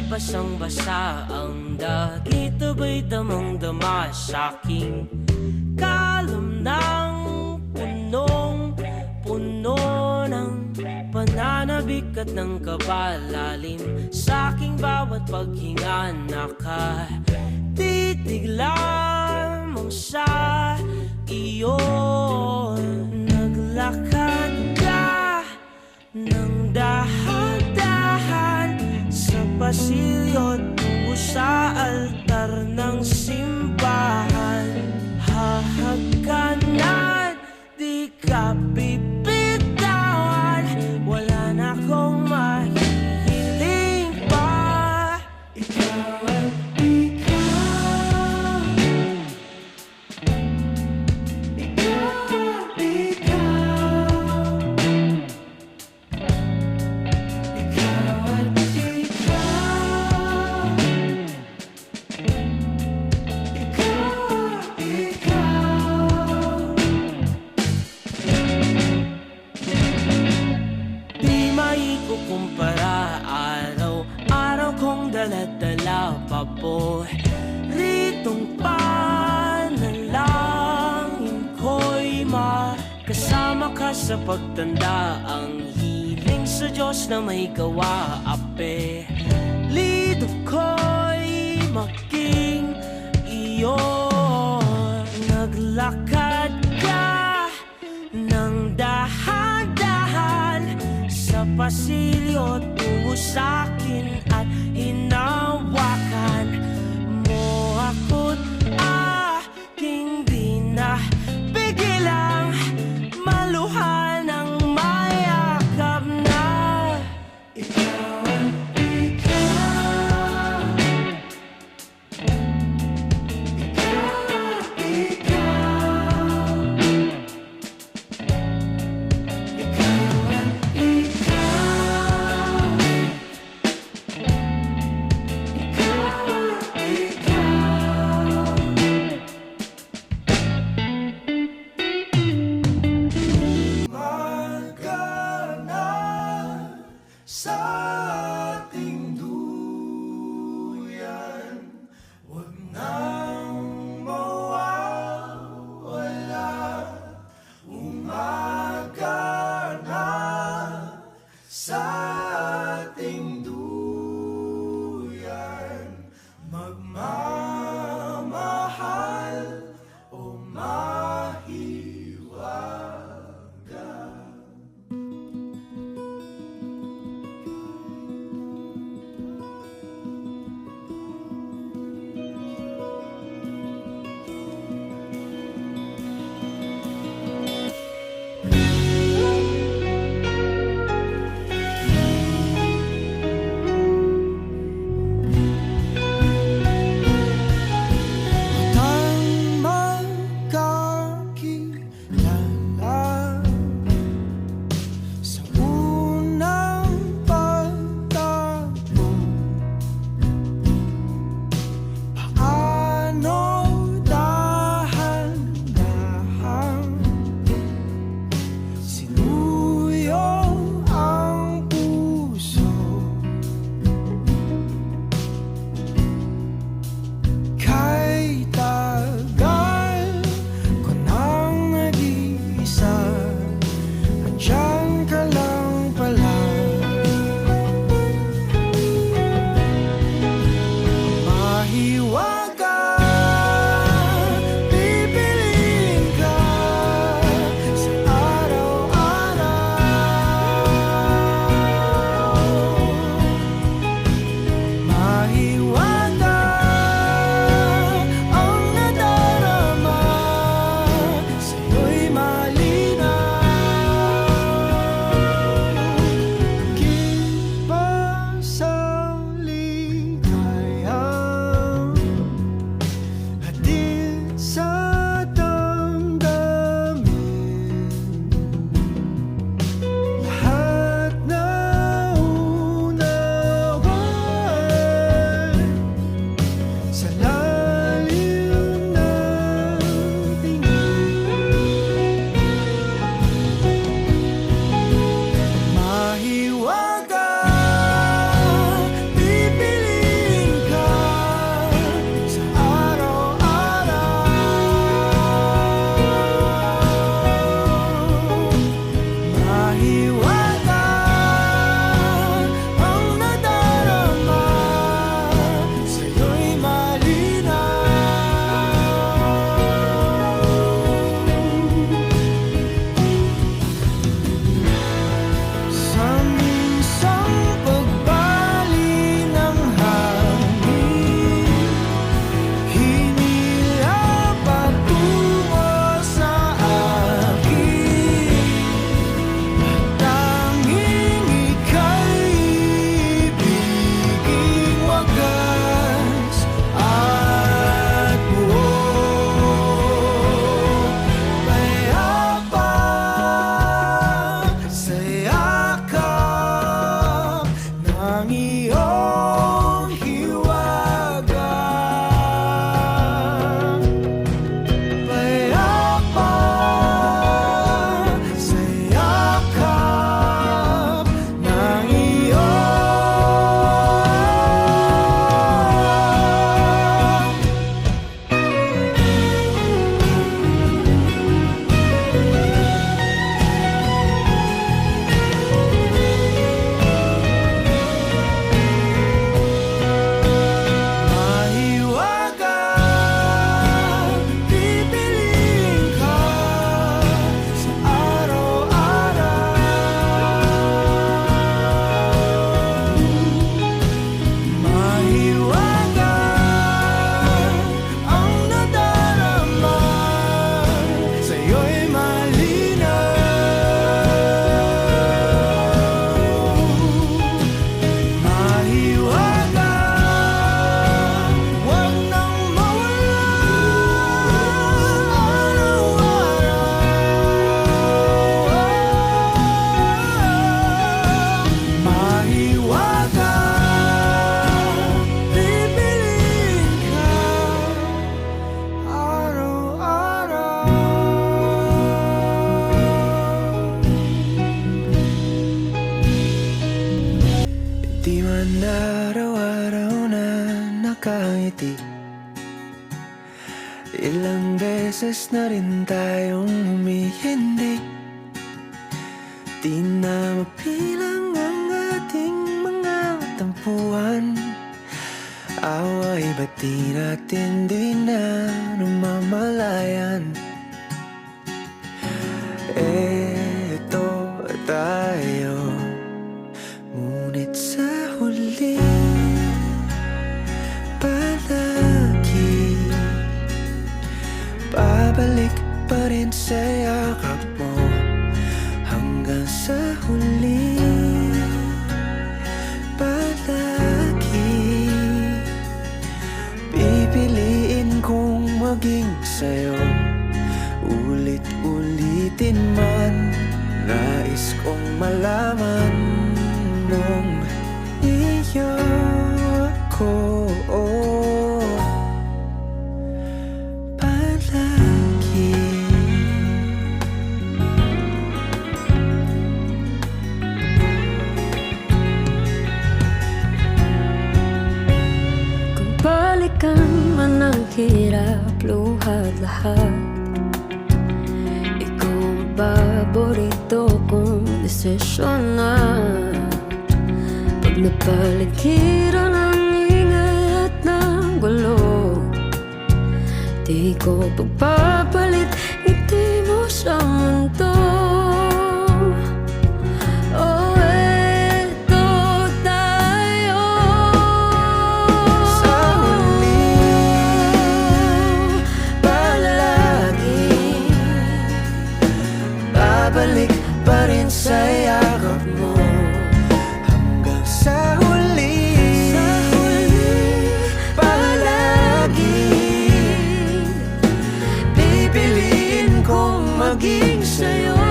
basang-basa ang dagit, aba'y damang-dama sa'king kalom ng punong-puno ng pananabik at ng kabalalim. Sa'king bawat paghinga nakatitig lamang sa iyo. Naglakad ka ng dahan-dahan sa pasilyo tungo sa altar ng simbahan. Hahagkanan, di ka bibitawan, wala na akong mahihiling pa. Ikaw at ikaw, ikaw at ikaw, ikaw at kumpara, araw-araw kong dala-dala paboritong panalangin ko'y makasama ka sa pagtanda. Ang hiling sa Diyos na may gawa, apelido ko'y maging iyo. Naglakad ka ng dahan-dahan sa pasilyo tungo sa'kin at hinawakan mo ako't aking di na pigilang maluhan ng mayakap na. Ikaw at ikaw, ikaw at ikaw, ikaw at ikaw. naman araw-araw na nakangiti. Ilang beses na rin tayong humihindi. Di na mapilang ang ating mga tampuhan. Away ba't di natin di na namamalayan? Eto tayo, ngunit sa huli palagi babalik pa rin sa yakap mo. Hanggang sa huli palagi pipiliin kong maging sa'yo. Ulit-ulitin man, nais kong malaman mong iyo ako palagi. Kung balikan man ang hirap, luha at lahat, ikaw ang paborito kong desisyon na. Pag napaligiran ang ingay at ng gulo, di ko pagpapalit ngiti mo sa mundo. Oh, eto tayo. Sa huli palagi babalik pa rin sa yakap mo. Hanggang sa huli palagi pipiliin kong maging sa'yo.